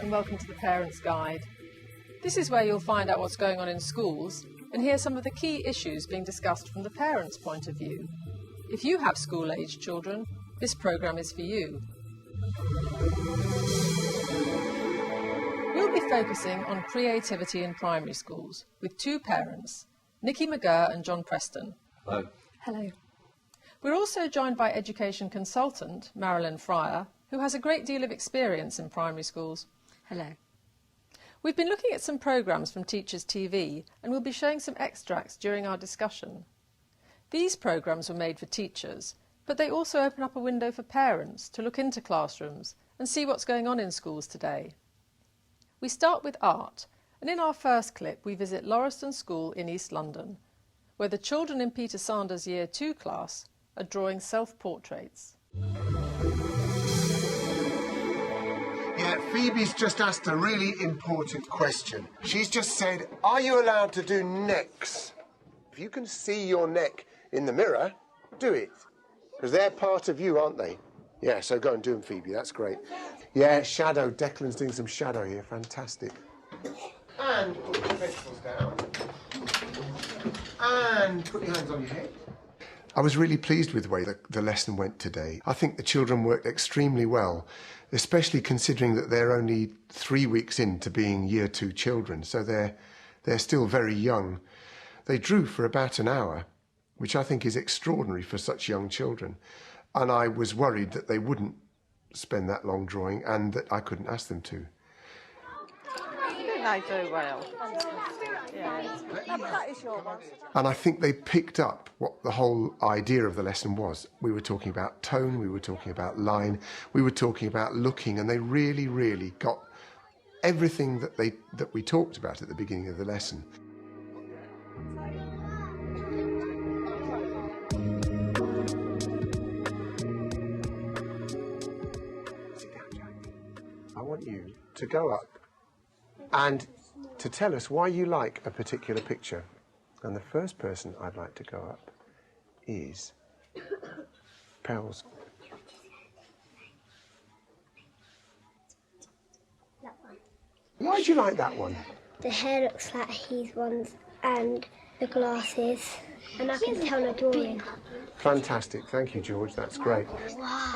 and welcome to the Parents Guide. This is where you'll find out what's going on in schools and hear some of the key issues being discussed from the parents' point of view. If you have school-aged children, this programme is for you. We'll be focusing on creativity in primary schools with two parents, Nicky McGirr and John Preston. Hello. Hello. We're also joined by education consultant Marilyn Fryer, who has a great deal of experience in primary schools. Hello. We've been looking at some programmes from Teachers TV and we'll be showing some extracts during our discussion. These programmes were made for teachers, but they also open up a window for parents to look into classrooms and see what's going on in schools today. We start with art, and in our first clip we visit Lauriston School in East London, where the children in Peter Sanders' Year 2 class are drawing self-portraits. Yeah, Phoebe's just asked a really important question. She's just said, are you allowed to do necks? If you can see your neck in the mirror, do it. Because they're part of you, aren't they? Yeah, so go and do them, Phoebe, that's great. Yeah, shadow. Declan's doing some shadow here, fantastic. And put your pencils down. And put your hands on your head. I was really pleased with the way the lesson went today. I think the children worked extremely well, especially considering that they're only 3 weeks into being Year 2 children, so they're still very young. They drew for about an hour, which I think is extraordinary for such young children. And I was worried that they wouldn't spend that long drawing and that I couldn't ask them to. They do well. Yeah. That is your one. And I think they picked up what the whole idea of the lesson was. We were talking about tone, we were talking about line, we were talking about looking, and they really, really got everything that we talked about at the beginning of the lesson. I want you to go up and to tell us why you like a particular picture. And the first person I'd like to go up is Pels. That one. Why do you like that one? The hair looks like he's one's and the glasses, and I can tell a drawing. Fantastic, thank you, George, that's great. Wow.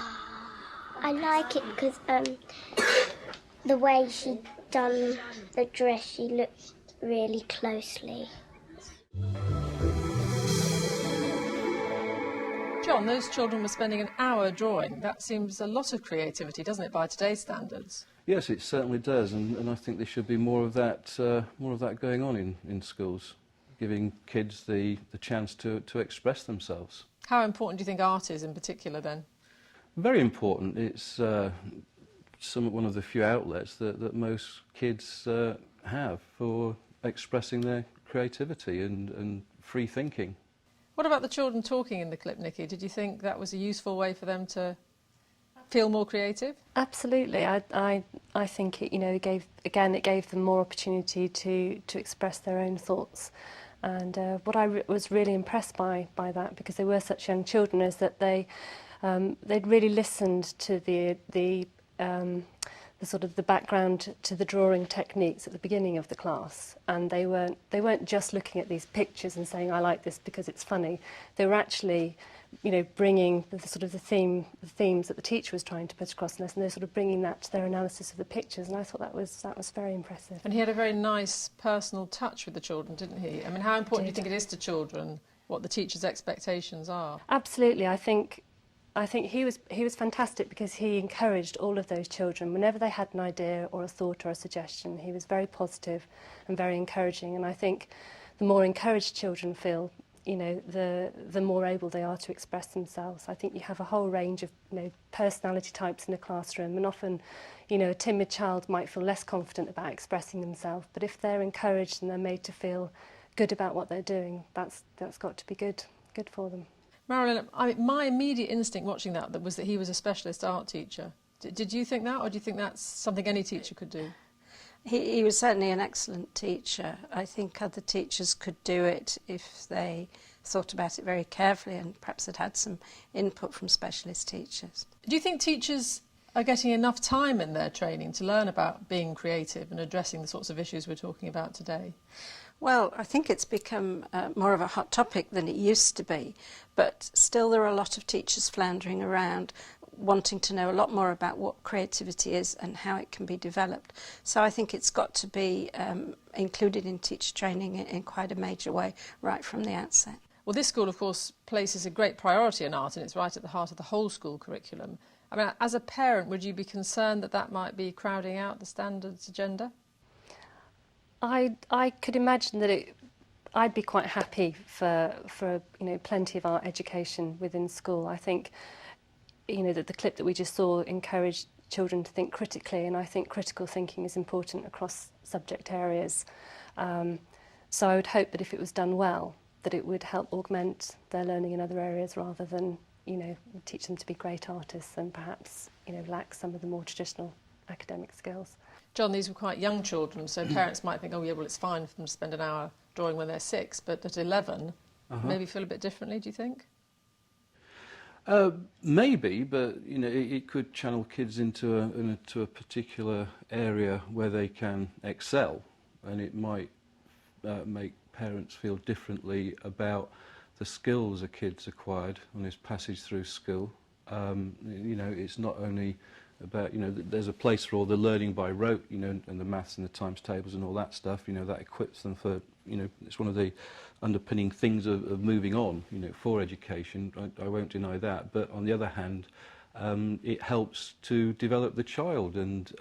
I like it because the way she done the dress, she looked really closely. John, those children were spending an hour drawing. That seems a lot of creativity, doesn't it, by today's standards? Yes, it certainly does, and I think there should be more of that going on in schools, giving kids the chance to express themselves. How important do you think art is in particular then? Very important. It's one of the few outlets that most kids have for expressing their creativity and free thinking. What about the children talking in the clip, Nicky? Did you think that was a useful way for them to feel more creative? Absolutely. I think it gave them more opportunity to express their own thoughts. And what I was really impressed by that, because they were such young children, is that they'd really listened to the sort of the background to the drawing techniques at the beginning of the class, and they weren't just looking at these pictures and saying I like this because it's funny. They were actually, bringing the themes that the teacher was trying to put across in this, and they're sort of bringing that to their analysis of the pictures, and I thought that was very impressive. And he had a very nice personal touch with the children, didn't he? I mean, how important do you think it is to children what the teacher's expectations are? Absolutely. I think he was fantastic because he encouraged all of those children. Whenever they had an idea or a thought or a suggestion, he was very positive and very encouraging. And I think the more encouraged children feel, the more able they are to express themselves. I think you have a whole range of personality types in a classroom, and often, a timid child might feel less confident about expressing themselves. But if they're encouraged and they're made to feel good about what they're doing, that's got to be good for them. Marilyn, my immediate instinct watching that was that he was a specialist art teacher. Did you think that, or do you think that's something any teacher could do? He was certainly an excellent teacher. I think other teachers could do it if they thought about it very carefully and perhaps had some input from specialist teachers. Do you think teachers are getting enough time in their training to learn about being creative and addressing the sorts of issues we're talking about today? Well, I think it's become more of a hot topic than it used to be, but still there are a lot of teachers floundering around wanting to know a lot more about what creativity is and how it can be developed. So I think it's got to be included in teacher training in quite a major way right from the outset. Well, this school, of course, places a great priority on art, and it's right at the heart of the whole school curriculum. I mean, as a parent, would you be concerned that that might be crowding out the standards agenda? I could imagine that I'd be quite happy for plenty of art education within school. I think that the clip that we just saw encouraged children to think critically, and I think critical thinking is important across subject areas. So I would hope that if it was done well, that it would help augment their learning in other areas rather than teach them to be great artists and perhaps lack some of the more traditional academic skills. John, these were quite young children, so parents might think, oh yeah, well, it's fine for them to spend an hour drawing when they're 6, but at 11, maybe feel a bit differently, do you think? Maybe, but it could channel kids into a particular area where they can excel, and it might make parents feel differently about the skills a kid's acquired on his passage through school. It's not only about there's a place for all the learning by rote, and the maths and the times tables and all that stuff. That equips them for it's one of the underpinning things of moving on, for education. I won't deny that. But on the other hand, it helps to develop the child and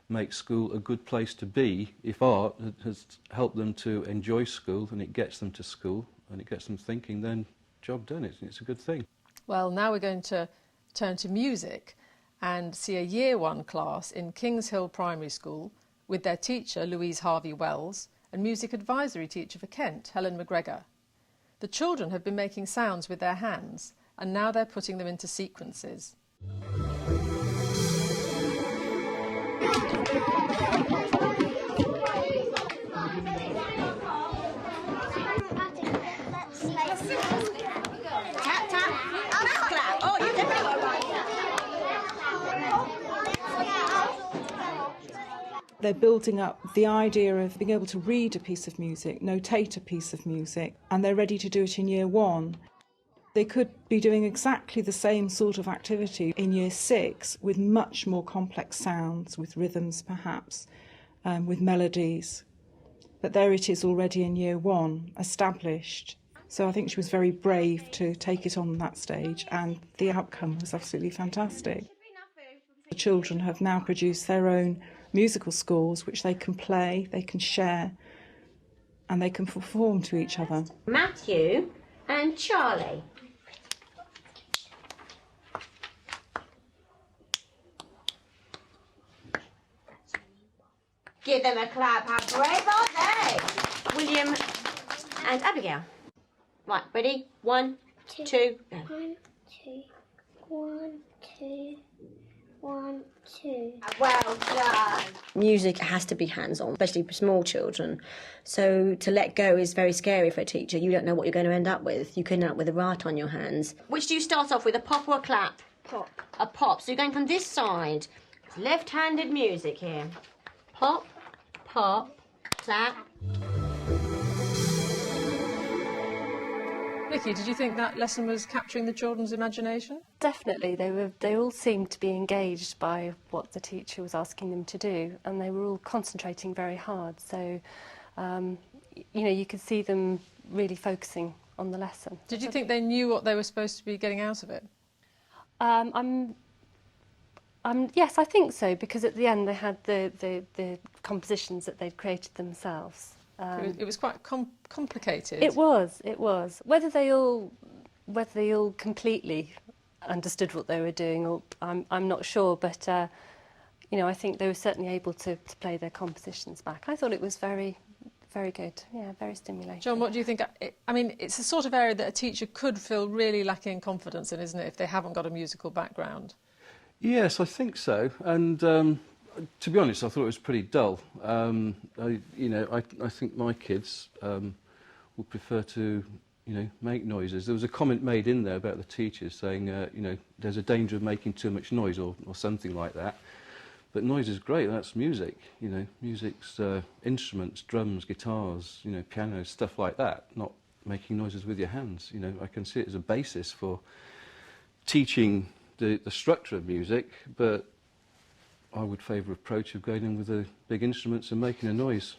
make school a good place to be. If art has helped them to enjoy school and it gets them to school and it gets them thinking, then job done. It's a good thing. Well, now we're going to turn to music and see a Year 1 class in Kings Hill Primary School with their teacher, Louise Harvey-Wells, and music advisory teacher for Kent, Helen McGregor. The children have been making sounds with their hands, and now they're putting them into sequences. They're building up the idea of being able to read a piece of music, notate a piece of music, and they're ready to do it in Year 1. They could be doing exactly the same sort of activity in Year 6 with much more complex sounds, with rhythms perhaps, with melodies. But there it is already in Year 1, established. So I think she was very brave to take it on that stage, and the outcome was absolutely fantastic. The children have now produced their own musical scores which they can play, they can share, and they can perform to each other. Matthew and Charlie. Give them a clap. How brave are they? William and Abigail. Right, ready? 1, 2, go. 1, 2, 1, 2, 1, 2. Well done. Music has to be hands-on, especially for small children. So to let go is very scary for a teacher. You don't know what you're going to end up with. You could end up with a rat on your hands. Which do you start off with, a pop or a clap? Pop. A pop. So you're going from this side. It's left-handed music here. Pop, pop, clap. Nicky, did you think that lesson was capturing the children's imagination? Definitely, they all seemed to be engaged by what the teacher was asking them to do, and they were all concentrating very hard. So, you could see them really focusing on the lesson. Did you think they knew what they were supposed to be getting out of it? Yes, I think so, because at the end they had the compositions that they'd created themselves. It was quite complicated. It was. Whether they all completely understood what they were doing, or I'm not sure. But I think they were certainly able to play their compositions back. I thought it was very, very good. Yeah, very stimulating. John, what do you think? I mean, it's the sort of area that a teacher could feel really lacking confidence in, isn't it, if they haven't got a musical background? Yes, I think so. And to be honest, I thought it was pretty dull. I think my kids would prefer to, you know, make noises. There was a comment made in there about the teachers saying, you know, there's a danger of making too much noise or something like that. But noise is great, that's music, you know, music's instruments, drums, guitars, you know, pianos, stuff like that, not making noises with your hands. You know, I can see it as a basis for teaching the structure of music, but I would favour approach of going in with the big instruments and making a noise.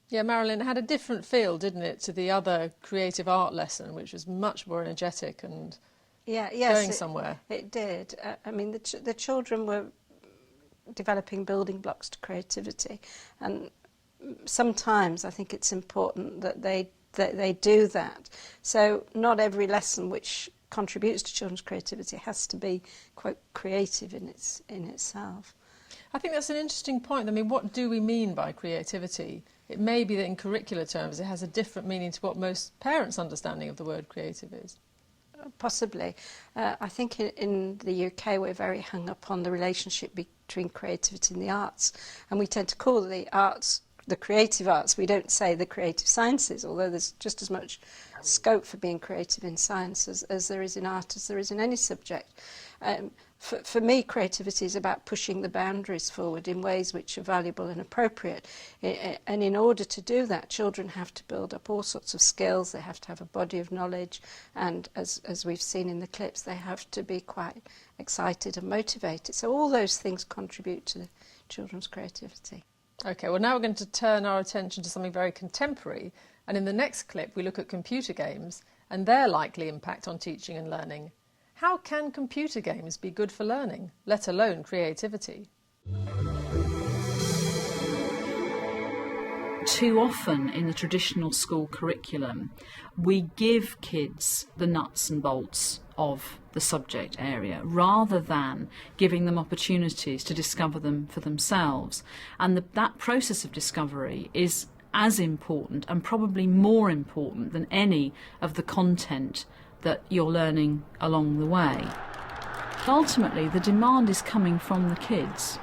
Yeah, Marilyn, it had a different feel, didn't it, to the other creative art lesson, which was much more energetic and going somewhere. It did. I mean, the children were developing building blocks to creativity, and sometimes I think it's important that they do that. So not every lesson which contributes to children's creativity has to be quite creative in itself. I think that's an interesting point. I mean, what do we mean by creativity? It may be that in curricular terms it has a different meaning to what most parents' understanding of the word creative is. Possibly. I think in the UK we're very hung up on the relationship between creativity and the arts, and we tend to call the arts the creative arts. We don't say the creative sciences, although there's just as much scope for being creative in science as there is in art, as there is in any subject. For me, creativity is about pushing the boundaries forward in ways which are valuable and appropriate. And in order to do that, children have to build up all sorts of skills. They have to have a body of knowledge. And as we've seen in the clips, they have to be quite excited and motivated. So all those things contribute to the children's creativity. OK, well, now we're going to turn our attention to something very contemporary. And in the next clip, we look at computer games and their likely impact on teaching and learning. How can computer games be good for learning, let alone creativity? Too often in the traditional school curriculum, we give kids the nuts and bolts of the subject area rather than giving them opportunities to discover them for themselves. And that process of discovery is as important and probably more important than any of the content that you're learning along the way. Ultimately, the demand is coming from the kids.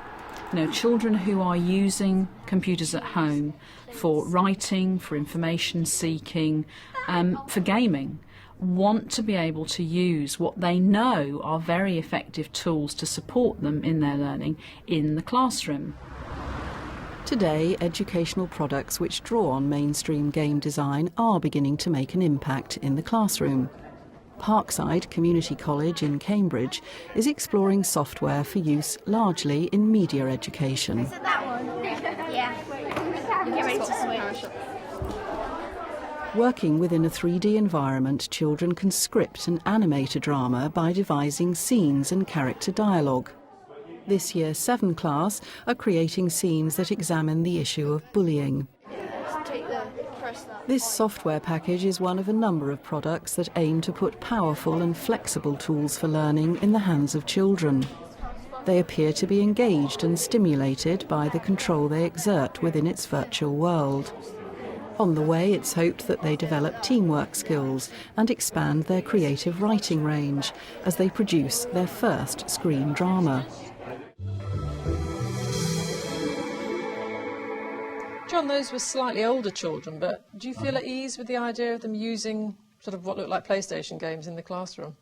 You know, children who are using computers at home for writing, for information seeking, for gaming, want to be able to use what they know are very effective tools to support them in their learning in the classroom. Today, educational products which draw on mainstream game design are beginning to make an impact in the classroom. Parkside Community College in Cambridge is exploring software for use largely in media education. Is it that one? Yeah. Get ready to switch. Working within a 3D environment, children can script and animate a drama by devising scenes and character dialogue. This Year 7 class are creating scenes that examine the issue of bullying. This software package is one of a number of products that aim to put powerful and flexible tools for learning in the hands of children. They appear to be engaged and stimulated by the control they exert within its virtual world. On the way, it's hoped that they develop teamwork skills and expand their creative writing range as they produce their first screen drama. John, those were slightly older children, but do you feel at ease with the idea of them using sort of what look like PlayStation games in the classroom?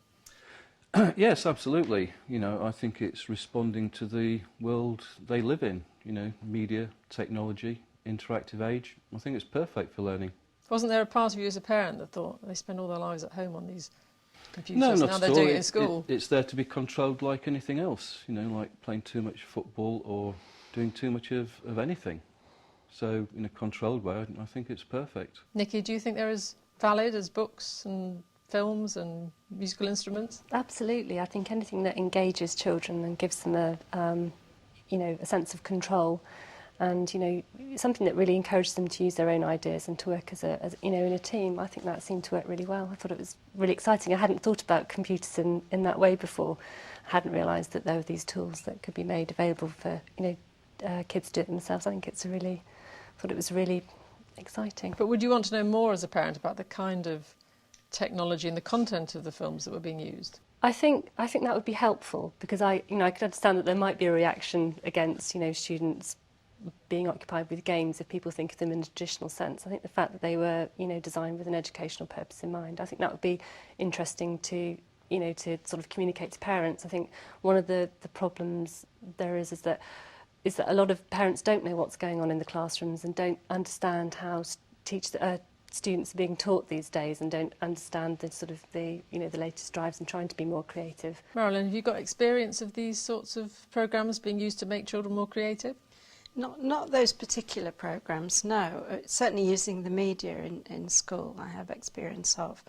Yes, absolutely. You know, I think it's responding to the world they live in, you know, media, technology, interactive age. I think it's perfect for learning. Wasn't there a part of you as a parent that thought they spend all their lives at home on these computers? No, not now at they're all. doing it in school. It's there to be controlled like anything else, you know, like playing too much football or doing too much of anything. So in a controlled way, I think it's perfect. Nicky, do you think they're as valid as books and films and musical instruments? Absolutely. I think anything that engages children and gives them a sense of control and, you know, something that really encourages them to use their own ideas and to work as in a team. I think that seemed to work really well. I thought it was really exciting. I hadn't thought about computers in that way before. I hadn't realised that there were these tools that could be made available for, kids to do it themselves. I thought it was really exciting. But would you want to know more as a parent about the kind of technology and the content of the films that were being used? I think that would be helpful because I could understand that there might be a reaction against, students being occupied with games if people think of them in a traditional sense. I think the fact that they were, you know, designed with an educational purpose in mind, I think that would be interesting to, you know, to sort of communicate to parents. I think one of the problems there is that a lot of parents don't know what's going on in the classrooms and don't understand how students are being taught these days, and don't understand the sort of the latest drives and trying to be more creative. Marilyn, have you got experience of these sorts of programmes being used to make children more creative? Not those particular programmes, no. Certainly using the media in school I have experience of.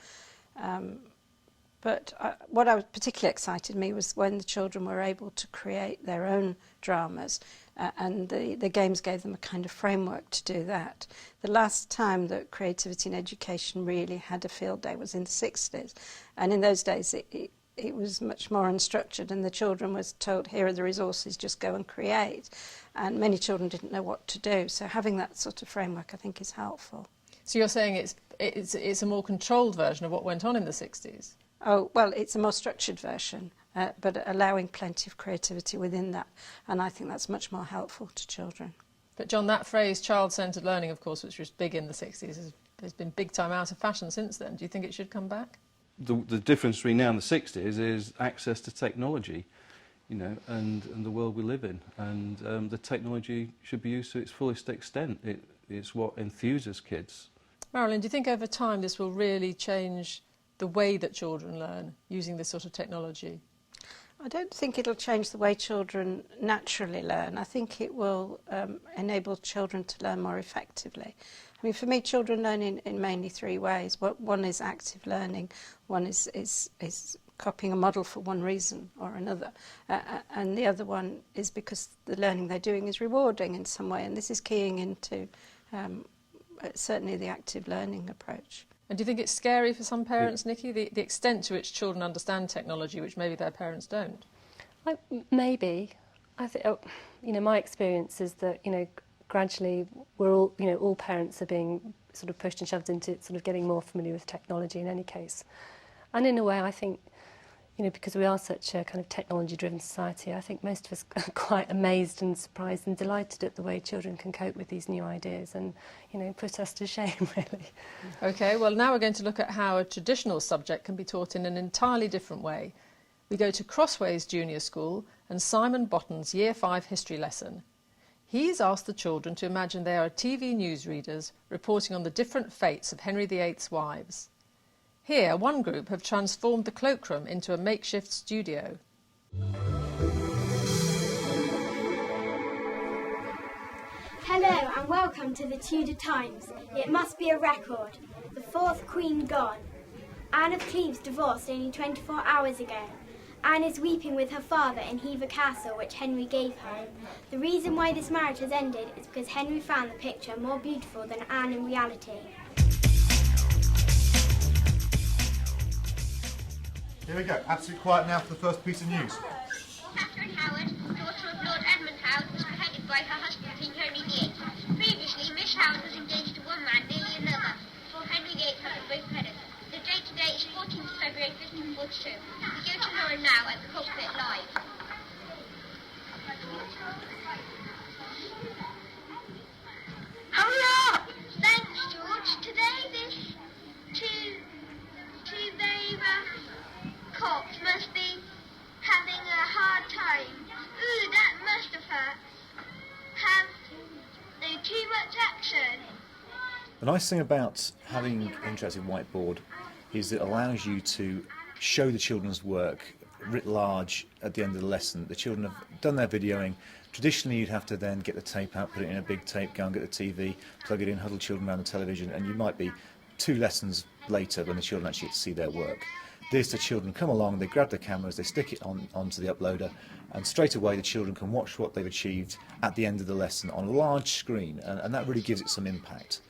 But what I was particularly excited me was when the children were able to create their own dramas, and the games gave them a kind of framework to do that. The last time that creativity in education really had a field day was in the 60s, and in those days it was much more unstructured, and the children was told, here are the resources, just go and create, and many children didn't know what to do, so having that sort of framework I think is helpful. So you're saying it's a more controlled version of what went on in the 60s? Oh, well, it's a more structured version, but allowing plenty of creativity within that, and I think that's much more helpful to children. But John, that phrase child-centred learning, of course, which was big in the 60s, has been big time out of fashion since then. Do you think it should come back? The difference between now and the 60s is access to technology, you know, and the world we live in, and the technology should be used to its fullest extent. It's what enthuses kids. Marilyn, do you think over time this will really change the way that children learn using this sort of technology? I don't think it'll change the way children naturally learn. I think it will enable children to learn more effectively. I mean, for me, children learn in mainly three ways. One is active learning, one is copying a model for one reason or another, and the other one is because the learning they're doing is rewarding in some way, and this is keying into certainly the active learning approach. And do you think it's scary for some parents, Nicky, the extent to which children understand technology, which maybe their parents don't? Maybe. I think, you know, my experience is that, you know, gradually we're all, you know, all parents are being sort of pushed and shoved into sort of getting more familiar with technology in any case. And in a way, I think, you know, because we are such a kind of technology-driven society, I think most of us are quite amazed and surprised and delighted at the way children can cope with these new ideas, and, you know, put us to shame, really. OK, well, now we're going to look at how a traditional subject can be taught in an entirely different way. We go to Crossways Junior School and Simon Botton's Year 5 history lesson. He's asked the children to imagine they are TV newsreaders reporting on the different fates of Henry VIII's wives. Here, one group have transformed the cloakroom into a makeshift studio. Hello and welcome to the Tudor Times. It must be a record. The fourth Queen gone. Anne of Cleves divorced only 24 hours ago. Anne is weeping with her father in Hever Castle, which Henry gave her. The reason why this marriage has ended is because Henry found the picture more beautiful than Anne in reality. Here we go. Absolutely quiet now for the first piece of news. Catherine Howard, daughter of Lord Edmund Howard, was beheaded by her husband, King Henry VIII. Previously, Miss Howard was engaged to one man, nearly another, before Henry VIII had them both beheaded. The date today is 14th February 1542. We go to Lauren now at the cockpit live. Hurrah! Thanks, George. Today this two very rough cops must be having a hard time. Ooh, that must have hurt. Have they too much action? The nice thing about having an interactive whiteboard is it allows you to show the children's work writ large at the end of the lesson. The children have done their videoing. Traditionally, you'd have to then get the tape out, put it in a big tape, go and get the TV, plug it in, huddle children around the television, and you might be 2 lessons later when the children actually get to see their work. This, the children come along, they grab the cameras, they stick it onto the uploader, and straight away the children can watch what they've achieved at the end of the lesson on a large screen, and that really gives it some impact.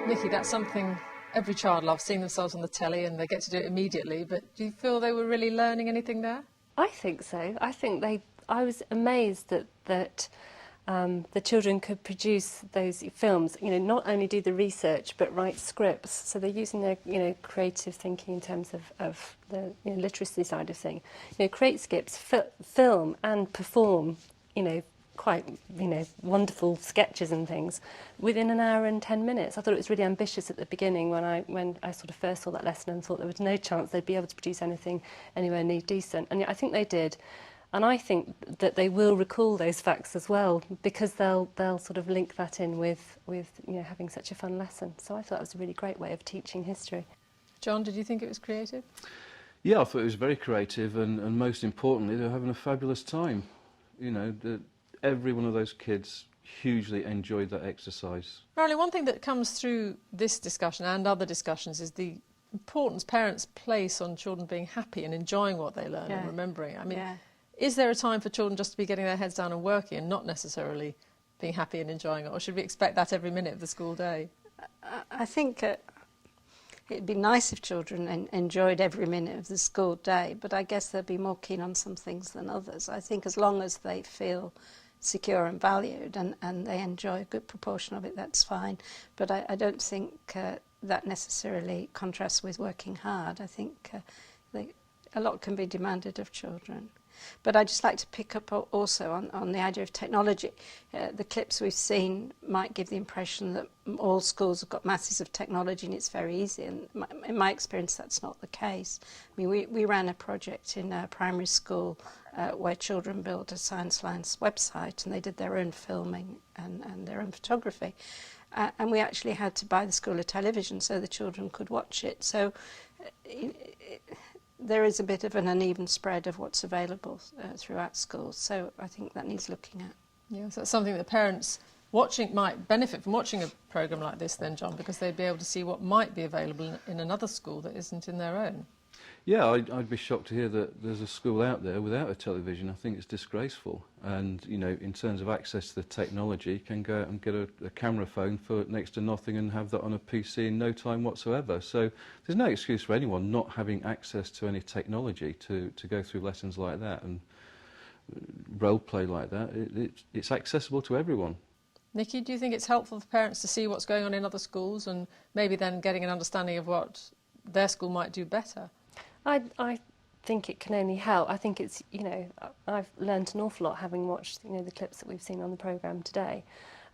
Nicky, that's something every child loves, seeing themselves on the telly, and they get to do it immediately, but do you feel they were really learning anything there? I think so. I think I was amazed that the children could produce those films, not only do the research but write scripts. So they're using their, creative thinking in terms of the literacy side of things. Create scripts, film and perform, quite, wonderful sketches and things within an hour and 10 minutes. I thought it was really ambitious at the beginning when I sort of first saw that lesson and thought there was no chance they'd be able to produce anything anywhere near decent. And I think they did. And I think that they will recall those facts as well, because they'll sort of link that in with having such a fun lesson. So I thought it was a really great way of teaching history. John, did you think it was creative? Yeah, I thought it was very creative, and most importantly, they were having a fabulous time. Every one of those kids hugely enjoyed that exercise. Marilyn, one thing that comes through this discussion and other discussions is the importance parents place on children being happy and enjoying what they learn and remembering. I mean, is there a time for children just to be getting their heads down and working and not necessarily being happy and enjoying it, or should we expect that every minute of the school day? I think it'd be nice if children enjoyed every minute of the school day, but I guess they'll be more keen on some things than others. I think as long as they feel secure and valued and they enjoy a good proportion of it, that's fine. But I don't think that necessarily contrasts with working hard. I think a lot can be demanded of children. But I'd just like to pick up also on the idea of technology. The clips we've seen might give the impression that all schools have got masses of technology and it's very easy. And in my experience, that's not the case. I mean, we ran a project in a primary school where children built a Science Lines website, and they did their own filming and their own photography. And we actually had to buy the school a television so the children could watch it. So there is a bit of an uneven spread of what's available throughout schools, so I think that needs looking at. Yeah, so that's something that parents watching might benefit from watching a programme like this then, John, because they'd be able to see what might be available in another school that isn't in their own. Yeah, I'd be shocked to hear that there's a school out there without a television. I think it's disgraceful. And, in terms of access to the technology, you can go out and get a camera phone for next to nothing and have that on a PC in no time whatsoever. So there's no excuse for anyone not having access to any technology to go through lessons like that and role play like that. It's accessible to everyone. Nicky, do you think it's helpful for parents to see what's going on in other schools and maybe then getting an understanding of what their school might do better? I think it can only help. I think it's, I've learned an awful lot having watched, the clips that we've seen on the programme today.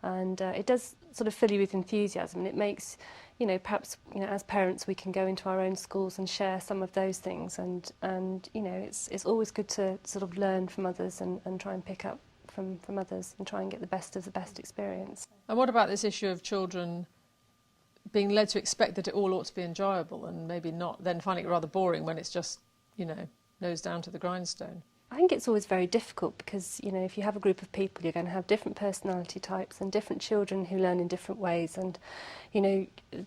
And it does sort of fill you with enthusiasm, and it makes, perhaps, as parents we can go into our own schools and share some of those things. And it's always good to sort of learn from others and try and pick up from others and try and get the best of the best experience. And what about this issue of children being led to expect that it all ought to be enjoyable and maybe not, then finding it rather boring when it's just, nose down to the grindstone? I think it's always very difficult because, if you have a group of people, you're going to have different personality types and different children who learn in different ways. And,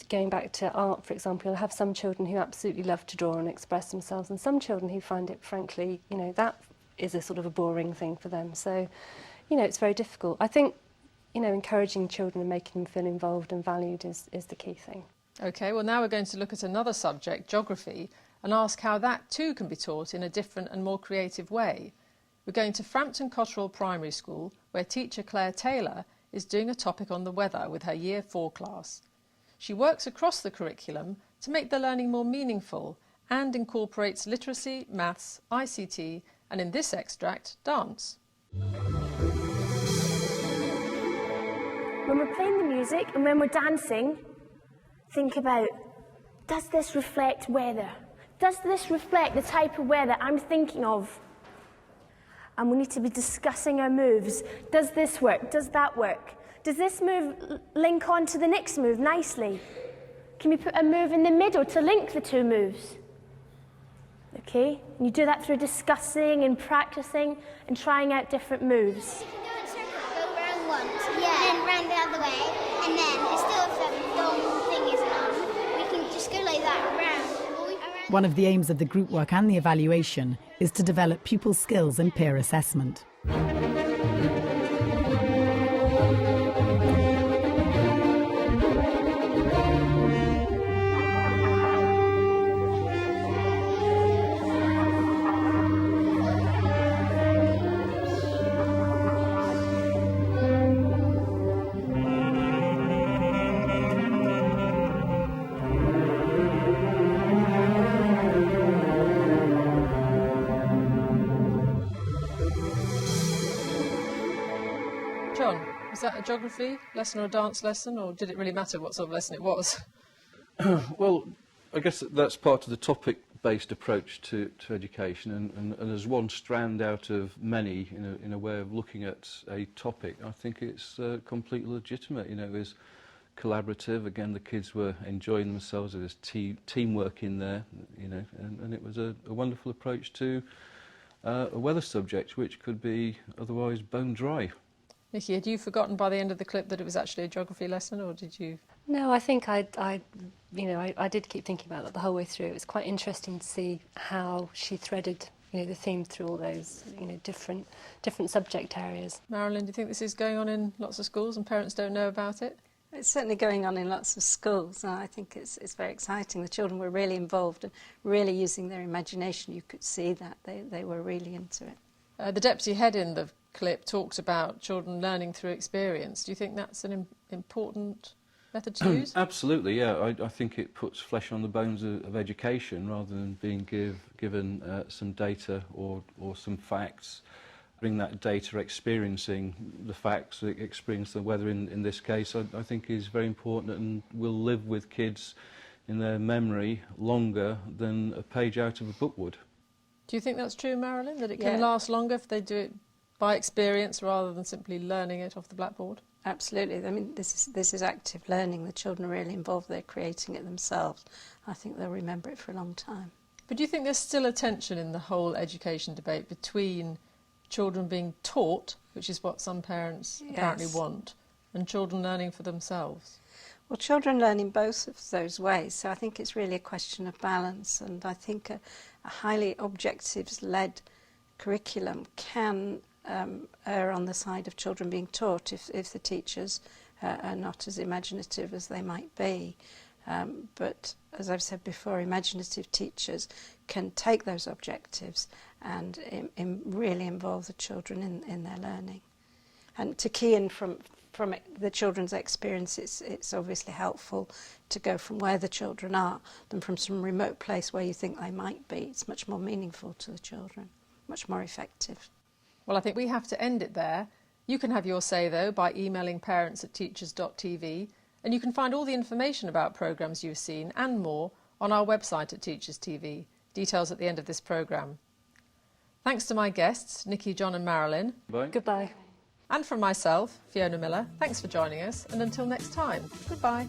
going back to art, for example, you'll have some children who absolutely love to draw and express themselves, and some children who find it, frankly, that is a sort of a boring thing for them. So, it's very difficult. I think, encouraging children and making them feel involved and valued is the key thing. OK, well, now we're going to look at another subject, geography, and ask how that too can be taught in a different and more creative way. We're going to Frampton Cotterell Primary School, where teacher Claire Taylor is doing a topic on the weather with her Year 4 class. She works across the curriculum to make the learning more meaningful and incorporates literacy, maths, ICT, and in this extract, dance. When we're playing the music and when we're dancing, think about, does this reflect weather? Does this reflect the type of weather I'm thinking of? And we need to be discussing our moves. Does this work? Does that work? Does this move link on to the next move nicely? Can we put a move in the middle to link the two moves? Okay, and you do that through discussing and practicing and trying out different moves. Go round once, and then round the other way, and then still if the long thing isn't on, we can just go like that around. One of the aims of the group work and the evaluation is to develop pupil skills in peer assessment. John, was that a geography lesson or a dance lesson, or did it really matter what sort of lesson it was? Well, I guess that's part of the topic-based approach to education, and as one strand out of many in a way of looking at a topic, I think it's completely legitimate. You know, it was collaborative. Again, the kids were enjoying themselves. There was teamwork in there, you know, and it was a wonderful approach to a weather subject which could be otherwise bone dry. Nicky, had you forgotten by the end of the clip that it was actually a geography lesson, or did you? No, I think I did keep thinking about that the whole way through. It was quite interesting to see how she threaded, you know, the theme through all those, you know, different subject areas. Marilyn, do you think this is going on in lots of schools and parents don't know about it? It's certainly going on in lots of schools. I think it's very exciting. The children were really involved and really using their imagination. You could see that they were really into it. The deputy head in the clip talked about children learning through experience. Do you think that's an important method to use? Absolutely, yeah. I think it puts flesh on the bones of education rather than being given some data or some facts. Bring that data, experiencing the facts, experience the weather in this case, I think is very important and will live with kids in their memory longer than a page out of a book would. Do you think that's true, Marilyn, that it can last longer if they do it by experience rather than simply learning it off the blackboard? Absolutely. I mean, this is active learning. The children are really involved. They're creating it themselves. I think they'll remember it for a long time. But do you think there's still a tension in the whole education debate between children being taught, which is what some parents apparently want, and children learning for themselves? Well, children learn in both of those ways, so I think it's really a question of balance, and I think a highly objectives-led curriculum can err on the side of children being taught if the teachers are not as imaginative as they might be. But as I've said before, imaginative teachers can take those objectives and really involve the children in their learning. And to key in from the children's experience, it's obviously helpful to go from where the children are than from some remote place where you think they might be. It's much more meaningful to the children, much more effective. Well, I think we have to end it there. You can have your say, though, by emailing parents@teachers.tv, and you can find all the information about programmes you've seen and more on our website at Teachers TV. Details at the end of this programme. Thanks to my guests, Nicky, John and Marilyn. Bye. Goodbye. And from myself, Fiona Millar, thanks for joining us, and until next time, goodbye.